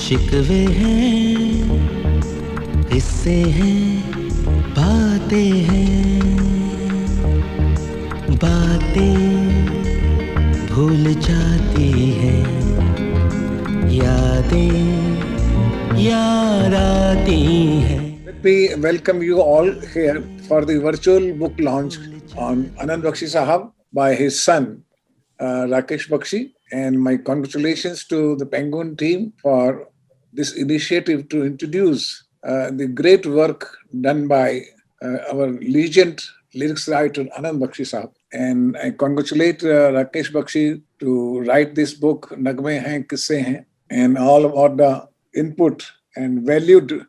शिकवे हैं, किस्से हैं, बातें हैं, बातें भूल जाती हैं, यादें याद आती हैं. Let me welcome you all here for the virtual book launch on Anand Bakshi Sahab by his son, Rakesh Bakshi. And my congratulations to the Penguin team for this initiative to introduce the great work done by our legend lyrics writer Anand Bakshi Sahab. And I congratulate Rakesh Bakshi to write this book, Nagme Hain Kisse Hain, and all about the input and valued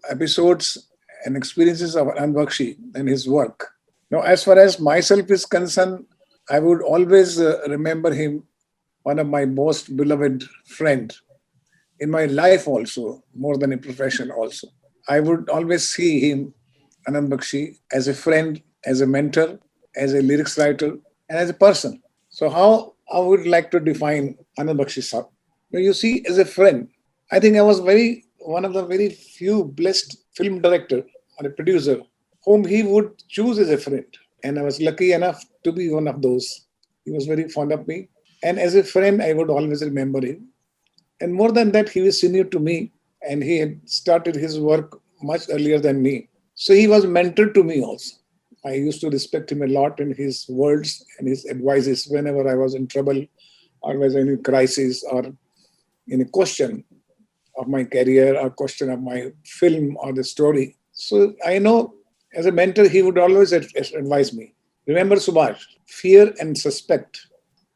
episodes and experiences of Anand Bakshi and his work. Now, as far as myself is concerned, I would always remember him one of my most beloved friend in my life also, more than a profession also. I would always see him, Anand Bakshi, as a friend, as a mentor, as a lyrics writer, and as a person. So how I would like to define Anand Bakshi Sahab? Now, you see, as a friend, I think I was one of the very few blessed film director or a producer whom he would choose as a friend. And I was lucky enough to be one of those. He was very fond of me. And as a friend, I would always remember him. And more than that, he was senior to me and he had started his work much earlier than me. So he was mentor to me also. I used to respect him a lot in his words and his advices whenever I was in trouble or was in a crisis or in a question of my career or question of my film or the story. So I know as a mentor, he would always advise me. Remember, Subhash, fear and suspect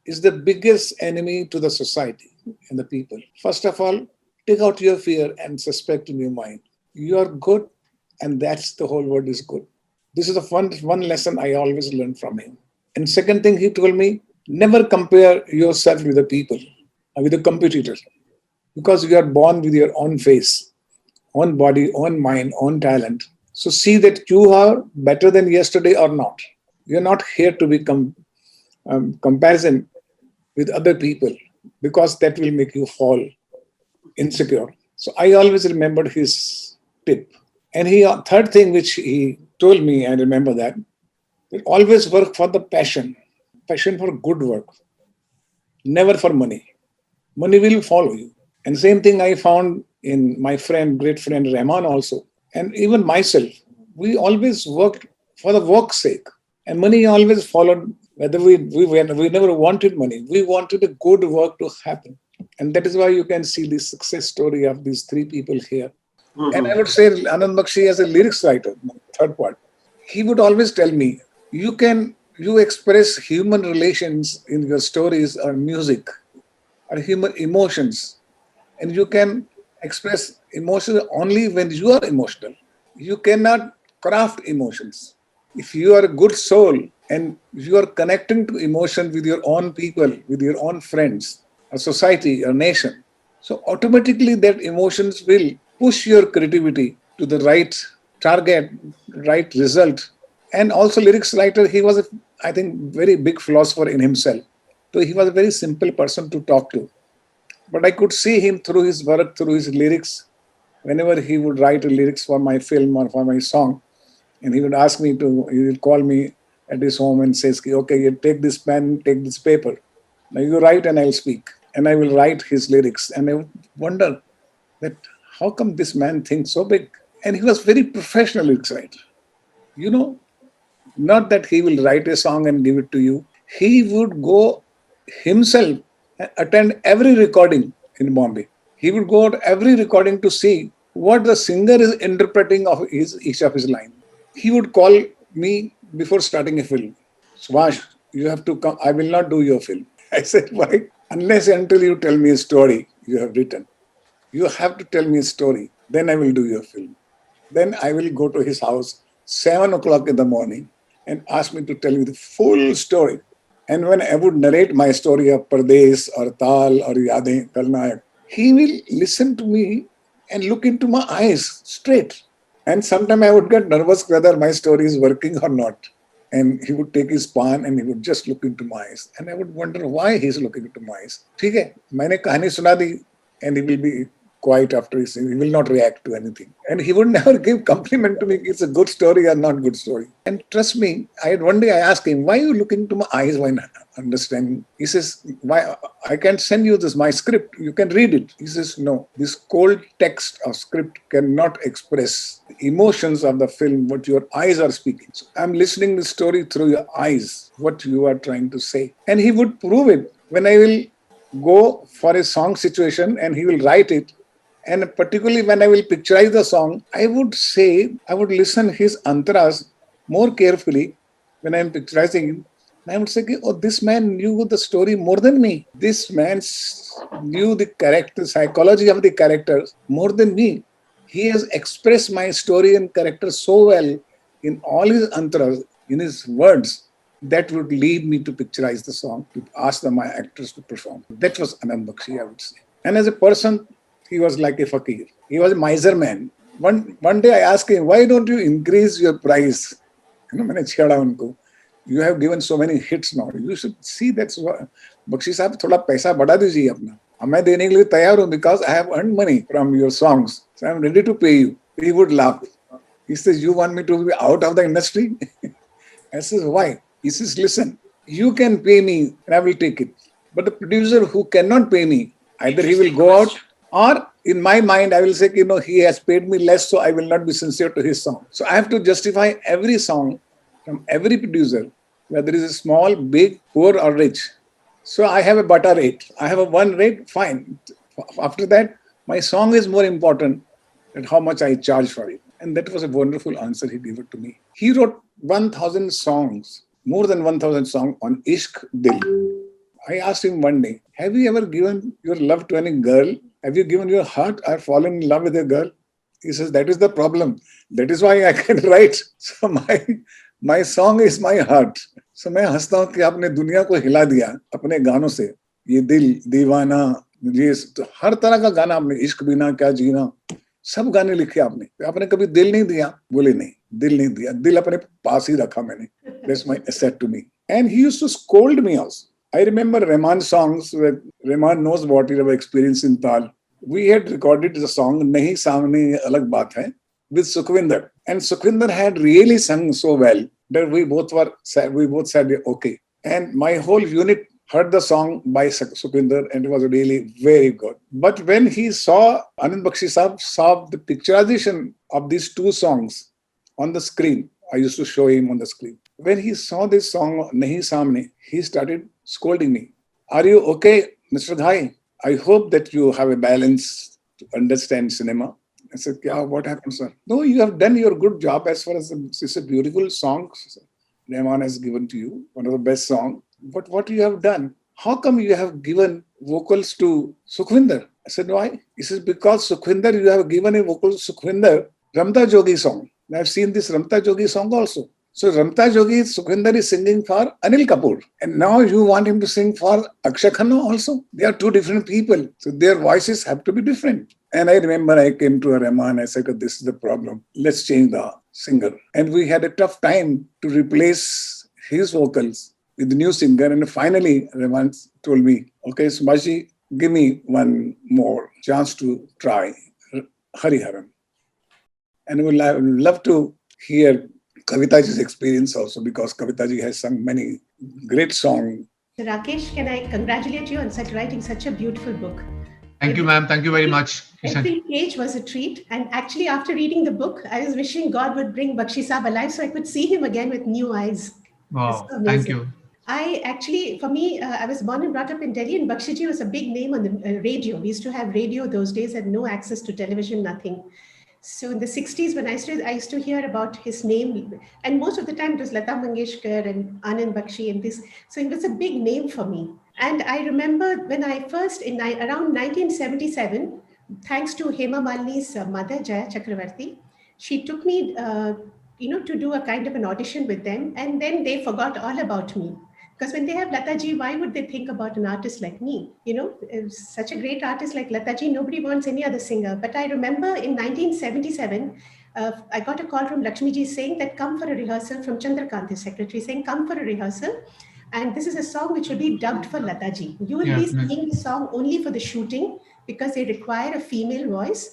is the biggest enemy to the society and the people. First of all, take out your fear and suspect in your mind. You are good, and that's the whole world is good. This is the one lesson I always learned from him. And second thing he told me, never compare yourself with the people, or with the competitors, because you are born with your own face, own body, own mind, own talent. So see that you are better than yesterday or not. You're not here to become comparison with other people because that will make you fall insecure. So I always remembered his tip. And he third thing which he told me, I remember that always work for the passion for good work, never for money. Money will follow you. And same thing I found in my friend, great friend Rahman also, and even myself. We always worked for the work's sake, and money always followed. Whether we never wanted money, we wanted a good work to happen, and that is why you can see the success story of these three people here. And I would say Anand Bakshi as a lyrics writer, third part, he would always tell me, you express human relations in your stories or music or human emotions, and you can express emotions only when you are emotional. You cannot craft emotions. If you are a good soul and you are connecting to emotion with your own people, with your own friends, a society, a nation, so automatically that emotions will push your creativity to the right target, right result. And also lyrics writer, he was, I think, very big philosopher in himself. So he was a very simple person to talk to. But I could see him through his work, through his lyrics. Whenever he would write a lyrics for my film or for my song, and he would ask me to, he would call me at his home and says, okay, you take this pen, take this paper. Now you write and I'll speak. And I will write his lyrics. And I would wonder that how come this man thinks so big? And he was very professional lyrics writer. You know, not that he will write a song and give it to you. He would go himself and attend every recording in Bombay. He would go to every recording to see what the singer is interpreting of each of his line. He would call me before starting a film. Subhash, you have to come. I will not do your film. I said, why? Unless until you tell me a story you have written. You have to tell me a story. Then I will do your film. Then I will go to his house 7 o'clock in the morning and ask me to tell you the full story. And when I would narrate my story of Pardes or Tal or Yadein Kalnayak, he will listen to me and look into my eyes straight. And sometimes I would get nervous whether my story is working or not. And he would take his pan and he would just look into my eyes. And I would wonder why he's looking into my eyes. ठीक है, मैंने कहानी सुना दी and he will be quiet after he sings. He will not react to anything. And he would never give compliment to me, it's a good story or not good story. And trust me, one day I asked him, why are you looking into my eyes while understanding? He says, why? I can send you this, my script. You can read it. He says, no, this cold text or script cannot express the emotions of the film, what your eyes are speaking. So I'm listening the story through your eyes, what you are trying to say. And he would prove it when I will go for a song situation and he will write it. And particularly when I will picturize the song, I would listen his antaras more carefully when I am picturizing him. And I would say, oh, this man knew the story more than me. This man knew the character, psychology of the characters more than me. He has expressed my story and character so well in all his antaras, in his words, that would lead me to picturize the song, to ask my actors to perform. That was Anand Bakshi, I would say. And as a person, he was like a fakir. He was a miser man. One day I asked him, why don't you increase your price? मैंने छेड़ा उनको. You have given so many hits now. You should see that's what. Bakshi साहब थोड़ा पैसा बढ़ा दीजिए अपना. मैं देने के लिए तैयार हूँ because I have earned money from your songs. So I'm ready to pay you. He would laugh. He says, you want me to be out of the industry? I says, why? He says, listen, you can pay me and I will take it. But the producer who cannot pay me, either he will go out or in my mind, I will say, he has paid me less, so I will not be sincere to his song. So I have to justify every song from every producer, whether it is small, big, poor or rich. So I have a butter rate. I have a one rate, fine. After that, my song is more important than how much I charge for it. And that was a wonderful answer he gave it to me. He wrote 1,000 songs, more than 1,000 songs on Ishq Dil. I asked him one day, have you ever given your love to any girl? Have you given your heart or fallen in love with a girl? He says, that is the problem. That is why I can write. So my song is my heart. So मैं हंसता हूँ कि आपने दुनिया को हिला दिया अपने गानों से. ये दिल दीवाना, ये हर तरह का गाना आपने, इश्क बिना क्या जीना, सब गाने लिखे आपने कभी दिल नहीं दिया? बोले नहीं, दिल नहीं दिया, दिल अपने पास ही रखा मैंने. That's my asset to me. And he used to scold me also. I remember Rahman songs where Rahman knows what he ever experienced in Tal. We had recorded the song Nahi Saamne Alag Baat Hai with Sukhvinder. And Sukhvinder had really sung so well that we both said, okay. And my whole unit heard the song by Sukhvinder and it was really very good. But when he saw, Anand Bakshi Saab saw the picturization of these two songs on the screen, I used to show him on the screen. When he saw this song, Nahi Saamne, he started scolding me. Are you okay, Mr. Ghai? I hope that you have a balance to understand cinema. I said, what happened, sir? No, you have done your good job as far as it's a beautiful song Rahman has given to you, one of the best songs. But what you have done, how come you have given vocals to Sukhvinder? I said, why? He says, because Sukhvinder, you have given a vocal to Sukhvinder, Ramta Jogi song. And I've seen this Ramta Jogi song also. So Ramta Jogi, Sukhvinder is singing for Anil Kapoor. And now you want him to sing for Akshay Khanna also. They are two different people. So their voices have to be different. And I remember I came to Rahman, I said, this is the problem. Let's change the singer. And we had a tough time to replace his vocals with the new singer. And finally, Rahman told me, okay, Subhashi, give me one more chance to try Hariharan. And I would love to hear Kavitaji's experience also, because Kavitaji has sung many great songs. So Rakesh, can I congratulate you on writing such a beautiful book? Thank you, ma'am. Thank you very much. Every page was a treat. And actually, after reading the book, I was wishing God would bring Bakshi Saab alive so I could see him again with new eyes. Wow, thank you. For me, I was born and brought up in Delhi, and Bakshiji was a big name on the radio. We used to have radio those days and no access to television, nothing. So in the 60s, when I used to hear about his name, and most of the time it was Lata Mangeshkar and Anand Bakshi and this. So it was a big name for me. And I remember when I first, around 1977, thanks to Hema Malini's mother, Jaya Chakravarti, she took me, to do a kind of an audition with them. And then they forgot all about me. Because when they have Lataji, why would they think about an artist like me? Such a great artist like Lataji, nobody wants any other singer. But I remember in 1977, I got a call from Lakshmiji saying that come for a rehearsal, from Chandrakant, his secretary, saying come for a rehearsal. And this is a song which will be dubbed for Lata ji. You will Yeah, be singing the song only for the shooting because they require a female voice.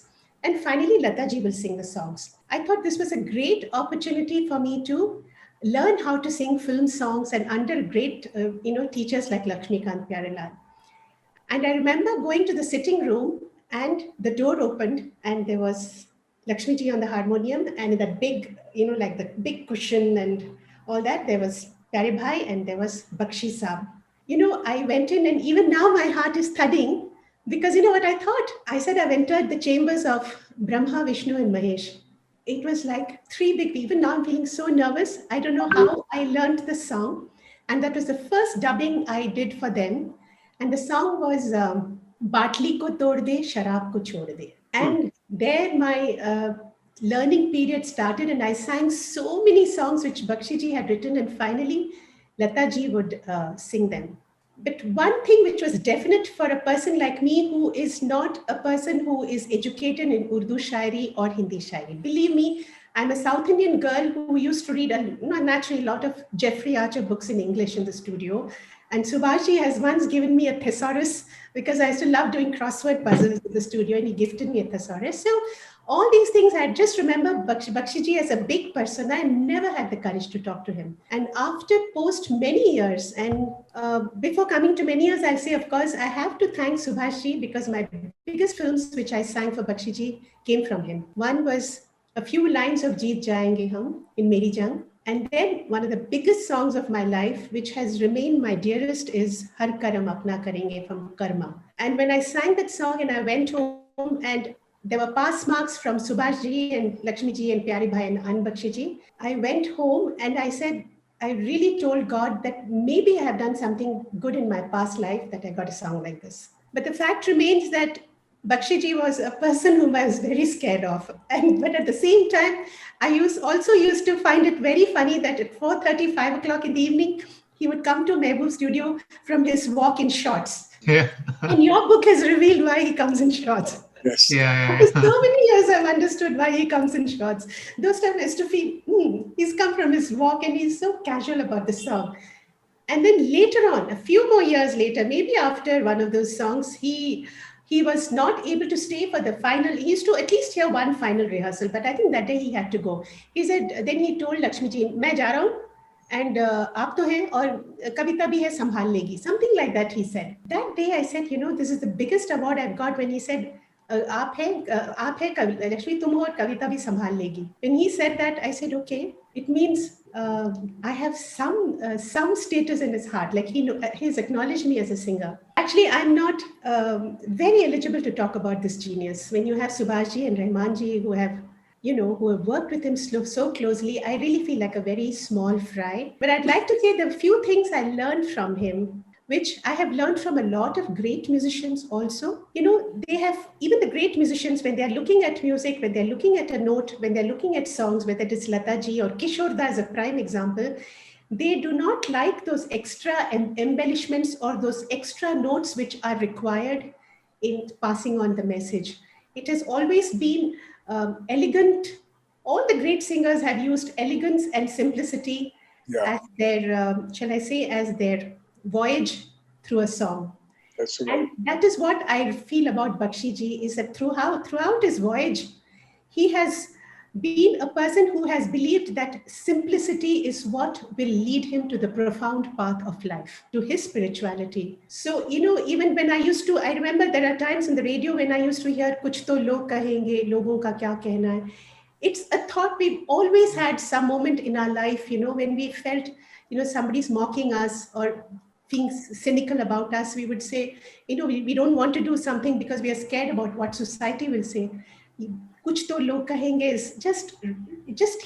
And finally, Lata ji will sing the songs. I thought this was a great opportunity for me to learn how to sing film songs and under great, teachers like Lakshmikant Pyarelal. And I remember going to the sitting room and the door opened and there was Lakshmi ji on the harmonium and in that big, like the big cushion and all that, there was Pyare Bhai and there was Bakshi Saab. I went in and even now my heart is thudding because you know what I thought? I said I've entered the chambers of Brahma, Vishnu and Mahesh. It was like three big, even now I'm feeling so nervous. I don't know how I learned the song. And that was the first dubbing I did for them. And the song was Baatli ko tod de, sharab ko chhod de. And there my learning period started and I sang so many songs which Bakshi ji had written and finally Lata ji would sing them. But one thing which was definite for a person like me who is not a person who is educated in Urdu Shairi or Hindi Shairi. Believe me, I'm a South Indian girl who used to read naturally a lot of Jeffrey Archer books in English in the studio. And Subhashi has once given me a thesaurus because I used to love doing crossword puzzles in the studio and he gifted me a thesaurus. So all these things, I just remember Bakshi ji as a big person. I never had the courage to talk to him. And after post many years and before coming to many years, I'll say, of course, I have to thank Subhashi because my biggest films which I sang for Bakshi ji came from him. One was a few lines of Jeet Jayenge Hum in Meri Jang. And then one of the biggest songs of my life, which has remained my dearest, is Har Karam Apna Karenge from Karma. And when I sang that song and I went home and there were pass marks from Subhash ji and Lakshmi ji and Pyare Bhai and Bakshi ji, I went home and I said, I really told God that maybe I have done something good in my past life that I got a song like this. But the fact remains that Bakshi ji was a person whom I was very scared of. But at the same time, I also used to find it very funny that at 4:30, 5 o'clock in the evening, he would come to Mehboob studio from his walk in shorts. Yeah. And your book has revealed why he comes in shorts. Yes. Yeah. For so many years, I've understood why he comes in shorts. Those times I used to feel, he's come from his walk and he's so casual about the song. And then later on, a few more years later, maybe after one of those songs, he was not able to stay for the final. He used to at least hear one final rehearsal, but I think that day he had to go. He said, then he told Lakshmi ji, "Main ja raha hu, and aap to hai, aur Kavita bhi hai, sambhal legi." Something like that he said. That day I said, this is the biggest award I've got when he said, "Aap hai, Lakshmi tum ho, aur Kavita bhi sambhal legi." When he said that, I said, okay, it means I have some status in his heart, like he's acknowledged me as a singer. Actually, I'm not very eligible to talk about this genius. When you have Subhashi and Rahmanji who have worked with him so closely, I really feel like a very small fry. But I'd like to say the few things I learned from him, which I have learned from a lot of great musicians also. They have, even the great musicians, when they're looking at music, when they're looking at a note, when they're looking at songs, whether it is Lata ji or Kishore Da as a prime example, they do not like those extra embellishments or those extra notes which are required in passing on the message. It has always been elegant. All the great singers have used elegance and simplicity as their, as their voyage through a song. That's right. And that is what I feel about Bakshi ji, is that throughout his voyage, he has been a person who has believed that simplicity is what will lead him to the profound path of life, to his spirituality. So, even when I remember there are times in the radio when I used to hear, "Kuch to log kahenge, logon ka kya kehna hai." It's a thought we've always had some moment in our life, when we felt, somebody's mocking us or being cynical about us. We would say, we don't want to do something because we are scared about what society will say. Kuch to log kahenge is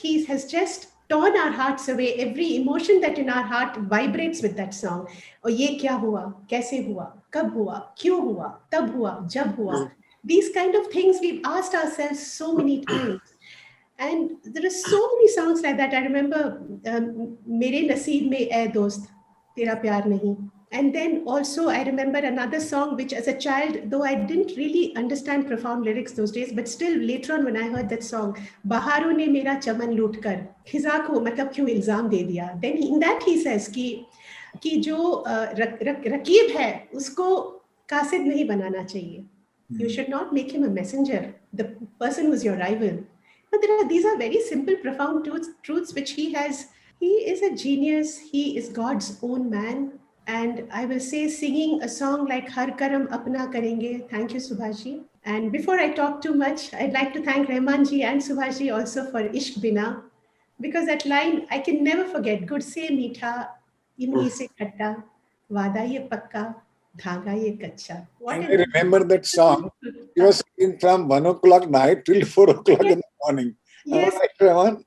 he has just torn our hearts away. Every emotion that in our heart vibrates with that song. Oh, ye kya hua, kaise hua, kab hua, kyun hua, tab hua, jab hua. These kind of things we've asked ourselves so many times. And there are so many songs like that. I remember Mere Naseeb Mein Ae Dost, Tera Pyar Nahi. And then also I remember another song which as a child, though I didn't really understand profound lyrics those days, but still later on when I heard that song, Baharon ne mera chaman loot kar, khiza ko matlab kyun ilzam de diya. Then in that he says ki कि जो रकीब है उसको कासिद नहीं बनाना चाहिए. You should not make him a messenger, the person who's your rival. But these are very simple, profound truths which he has. He is a genius. He is God's own man. And I will say, singing a song like Har Karam Apna Karenge. Thank you, Subhashi. And before I talk too much, I'd like to thank Rahman ji and Subhashi also for Ishq Bina. Because that line, I can never forget. Gud se meetha, imli se khatta, wada ye pakka, dhaga ye kacha. And I remember that song. He was singing from 1 o'clock night till 4 o'clock in the morning. Yes. Right, Rahman?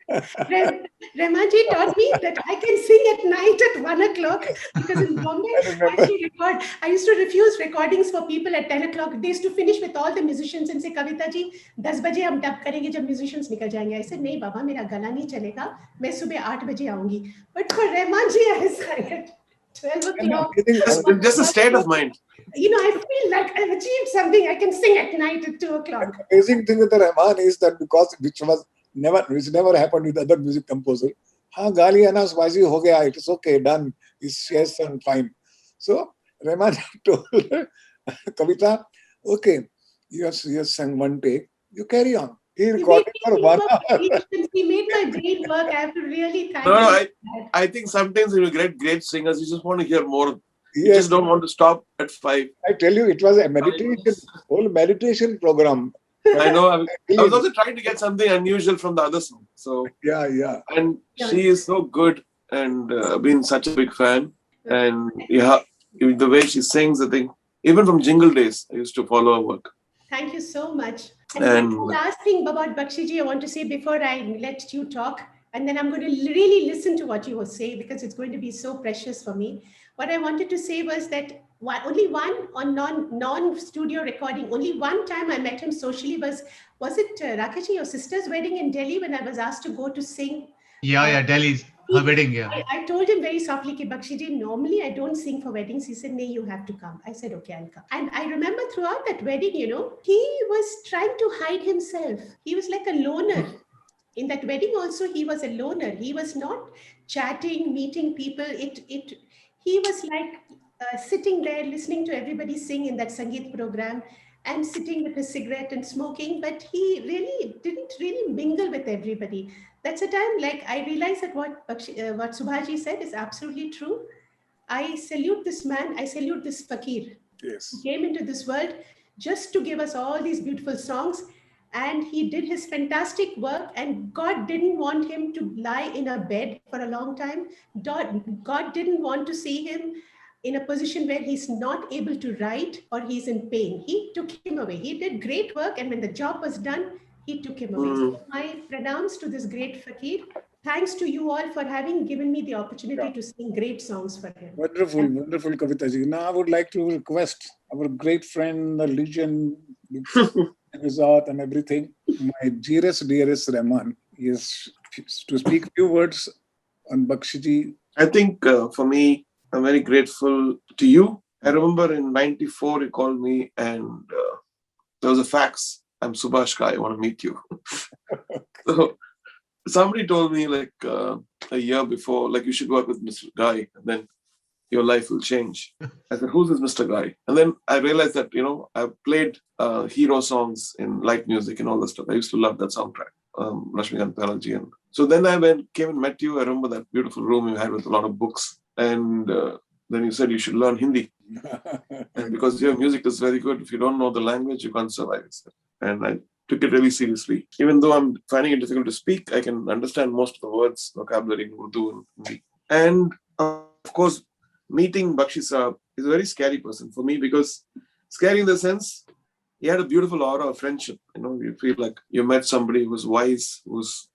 Rahman ji taught me that I can sing at night at 1 o'clock because in Bombay, I used to refuse recordings for people at 10 o'clock. They used to finish with all the musicians and say, Kavita ji, 10 baje hum dub karenge jab musicians nikal jayenge. I said, nahi baba, mera gala nahi chalega. Main subah 8 baje aungi. But for Rahman ji, I sang at 12 o'clock. Just a state of mind. You know, I feel like I've achieved something. I can sing at night at 2 o'clock. The amazing thing with the Rahman is that which never happened with other music composer. हाँ गाली है ना स्वाजी हो गया, it is okay, done, it's yes and fine. So Rahman told Kavita, okay, you have sang one take, you carry on. He recorded for 1 hour. He made my brain work. I have to really thank him. I think sometimes when you get great singers, you just want to hear more. Yes. You just don't want to stop at 5. I tell you, it was a meditation, whole meditation program. I know. I was also trying to get something unusual from the other song. So yeah. And she is so good, and been such a big fan. And yeah, the way she sings, I think even from Jingle days, I used to follow her work. Thank you so much. And the last thing about Bakshi ji I want to say before I let you talk, and then I'm going to really listen to what you will say because it's going to be so precious for me. What I wanted to say was that only one on non-studio recording, only one time I met him socially was it Rakesh, your sister's wedding in Delhi when I was asked to go to sing? Yeah, Delhi's her wedding, yeah. I told him very softly, Bakshi ji, normally I don't sing for weddings. He said, "Nee, you have to come." I said, "Okay, I'll come." And I remember throughout that wedding, you know, he was trying to hide himself. He was like a loner. In that wedding also, he was a loner. He was not chatting, meeting people. He was like sitting there listening to everybody sing in that Sangeet program and sitting with a cigarette and smoking, but he really didn't really mingle with everybody. That's a time like I realized that what Subhaji said is absolutely true. I salute this man. I salute this fakir. Yes. Who came into this world just to give us all these beautiful songs. And he did his fantastic work, and God didn't want him to lie in a bed for a long time. God didn't want to see him in a position where he's not able to write or he's in pain. He took him away. He did great work, and when the job was done, he took him away. So my pronouns to this great fakir. Thanks to you all for having given me the opportunity to sing great songs for him. Wonderful, wonderful, Kavita ji. Now I would like to request our great friend, the legend, Rizat and everything, my dearest Rahman, is to speak a few words on Bakshi ji. I think for me, I'm very grateful to you. I remember in '94, you called me and there was a fax. I'm Subhash Ghai, I want to meet you. So somebody told me like a year before, like you should work with Mr. Ghai and then your life will change. I said, who's this Mr. Ghai? And then I realized that, you know, I've played hero songs in light music and all that stuff. I used to love that soundtrack, Rashmikant Banerjee. And so then I came and met you. I remember that beautiful room you had with a lot of books. And then you said you should learn Hindi. And because your music is very good, if you don't know the language, you can't survive it. And I took it really seriously. Even though I'm finding it difficult to speak, I can understand most of the words, vocabulary in Urdu and Hindi. And of course, meeting Bakshi Saab is a very scary person for me, because scary in the sense, he had a beautiful aura of friendship. You know, you feel like you met somebody who was wise, who was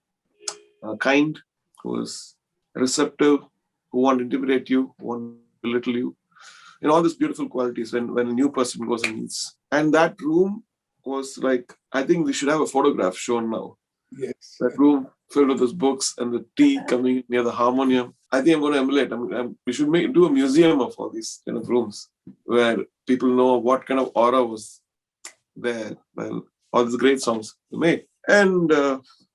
kind, who was receptive, who won't intimidate you, who won't belittle you. You know, all these beautiful qualities when a new person goes and meets. And that room was like, I think we should have a photograph shown now. Yes. That room filled with those books and the tea coming near the harmonium. I think I'm going to emulate. We should do a museum of all these kind of rooms where people know what kind of aura was there. Well, all these great songs we made. And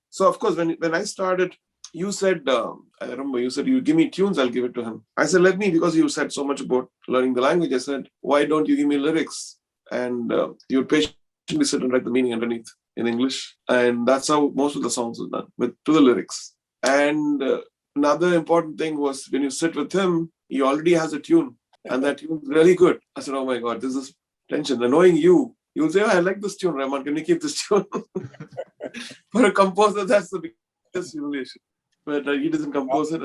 so, of course, when I started you said, I remember you said, you give me tunes, I'll give it to him. I said, let me, because you said so much about learning the language. I said, why don't you give me lyrics? And you would patiently sit and write the meaning underneath in English. And that's how most of the songs are done, to the lyrics. And another important thing was when you sit with him, he already has a tune. And that tune's really good. I said, oh my God, this is tension. And knowing you, you'll say, oh, I like this tune, Rahman. Can you keep this tune? For a composer, that's the biggest humiliation. But he doesn't compose it.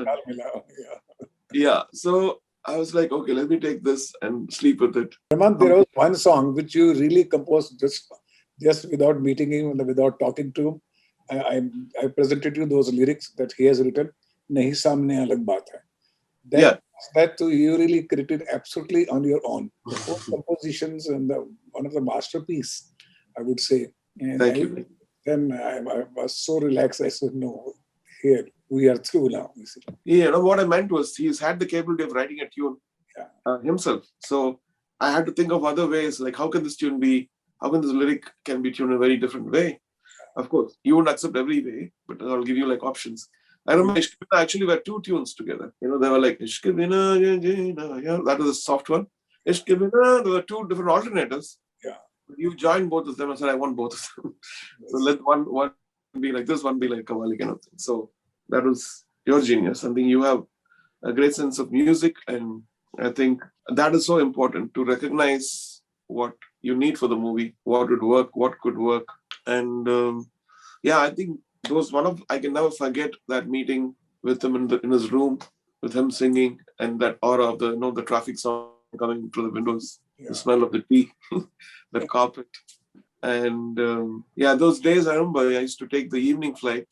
Yeah. So I was like, okay, let me take this and sleep with it. Rahman, there was one song which you really composed just without meeting him, without talking to him. I presented you those lyrics that he has written. Nahi samne alag baat hai. That you really created absolutely on your own. The whole compositions and one of the masterpiece, I would say. And Thank you. Then I was so relaxed. I said, no, here we are through now. Yeah, you know what I meant was he's had the capability of writing a tune himself. So I had to think of other ways, like how can this lyric can be tuned in a very different way? Of course, you won't accept every way, but I'll give you like options. I remember Ishq Bina actually were two tunes together. You know, they were like Ishq Bina, that was a soft one. Ishq Bina, there were two different alternatives. Yeah. You joined both of them and said, I want both of them. Yes. So let one be like this, one be like Qawwali kind of thing. So that was your genius. I think you have a great sense of music, and I think that is so important to recognize what you need for the movie, what would work, what could work. And I think I can never forget that meeting with him in his room, with him singing, and that aura of the traffic sound coming through the windows, the smell of the tea, the carpet. And those days I remember I used to take the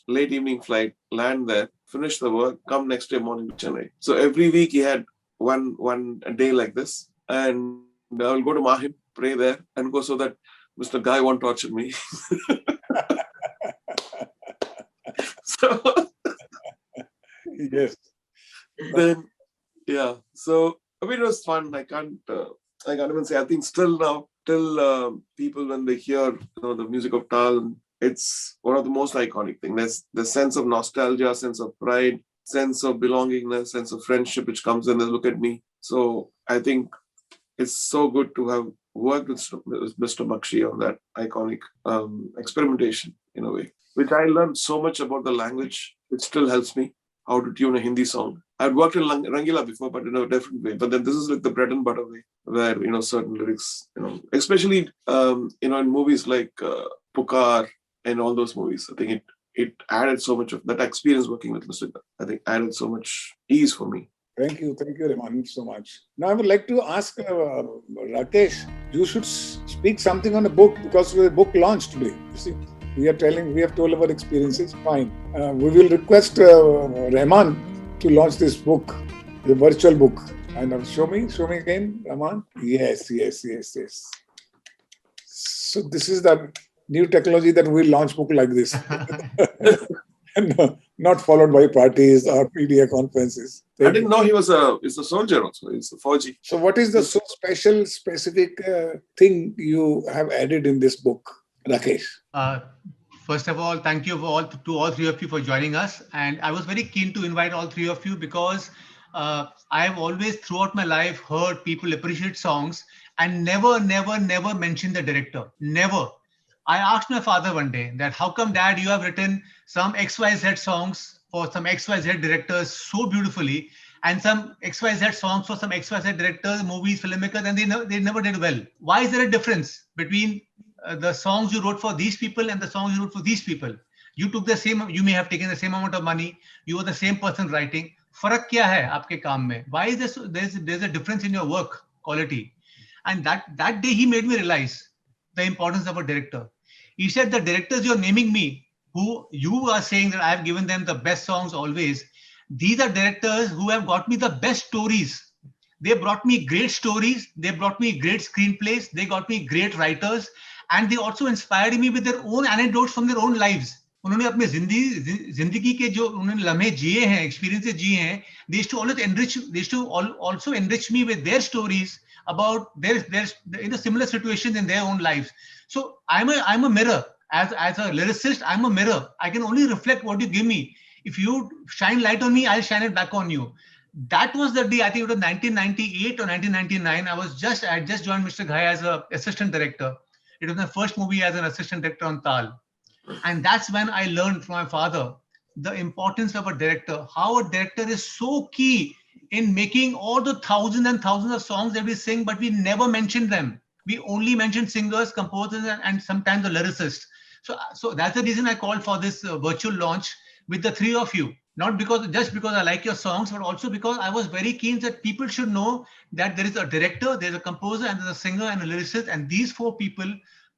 late evening flight, land there, finish the work, come next day morning to Chennai. So every week he had one day like this, and I will go to Mahim, pray there, and go so that Mr. Guy won't torture me. So yes. Then so I mean it was fun. I can't even say. I think till people when they hear the music of Tal, it's one of the most iconic things. There's the sense of nostalgia, sense of pride, sense of belongingness, sense of friendship which comes in. They look at me. So I think it's so good to have worked with Mr. Bakshi on that iconic experimentation in a way, which I learned so much about the language. It still helps me how to tune a Hindi song. I'd worked in Rangila before, but in a different way. But then this is like the bread and butter way, where certain lyrics, especially in movies like Pukar and all those movies. I think it added so much of that experience working with Mr. I think added so much ease for me. Thank you, Rahman, so much. Now I would like to ask Rakesh, you should speak something on the book, because the book launched today. You see, we have told our experiences. Fine. We will request Rahman to launch this book, the virtual book. And show me again, Rahman. Yes. So this is the new technology that we launch book like this. And not followed by parties or media conferences. I didn't know he's a soldier also. He's a Fauji. So what is the so specific thing you have added in this book, Rakesh? First of all, thank you to all three of you for joining us. And I was very keen to invite all three of you because I've always throughout my life heard people appreciate songs and never mention the director. Never. I asked my father one day that how come Dad, you have written some XYZ songs for some XYZ directors so beautifully, and some XYZ songs for some XYZ directors, movies, filmmakers, and they never did well. Why is there a difference between the songs you wrote for these people and the songs you wrote for these people? You may have taken the same amount of money. You were the same person writing. Farak kya hai aapke kaam mein? Why is there's a difference in your work quality? And that day he made me realize the importance of a director. He said, the directors you're naming me, who you are saying that I've given them the best songs always, these are directors who have got me the best stories. They brought me great stories. They brought me great screenplays. They got me great writers. And they also inspired me with their own anecdotes from their own lives. उन्होंने अपने जिंदगी के जो उन्होंने लम्हे जिए हैं, experiences जिए हैं, they used to also enrich me with their stories about their similar situations in their own lives. So I'm a mirror. As a lyricist, I'm a mirror. I can only reflect what you give me. if you shine light on me, I'll shine it back on you. That was the day, I think it was 1998 or 1999. I had just joined Mr. Ghai as an assistant director. It was my first movie as an assistant director on Tal. And that's when I learned from my father the importance of a director, how a director is so key in making all the thousands and thousands of songs that we sing, but we never mention them. We only mention singers, composers, and sometimes the lyricists. So that's the reason I called for this virtual launch with the three of you. Not just because I like your songs, but also because I was very keen that people should know that there is a director, there's a composer, and there's a singer and a lyricist. And these four people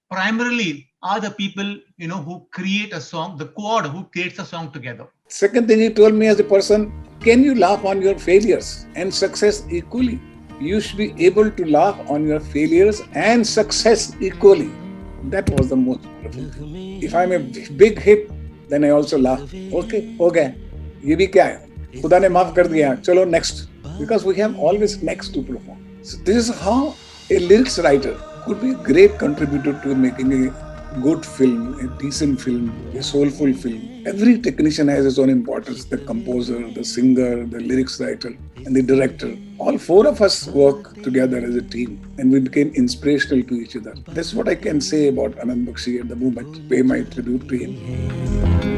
primarily are the people, who create a song, the quad who creates a song together. Second thing he told me as a person, can you laugh on your failures and success equally? You should be able to laugh on your failures and success equally. That was the most beautiful thing. If I'm a big hit, then I also laugh. Okay, हो गया, ये भी क्या है? खुदा ने माफ कर दिया, चलो next. Because we have always next to perform. So this is how a lyrics writer could be a great contributor to making a good film, a decent film, a soulful film. Every technician has his own importance. The composer, the singer, the lyrics writer, and the director. All four of us work together as a team, and we became inspirational to each other. That's what I can say about Anand Bakshi at the moment. Pay my tribute to him.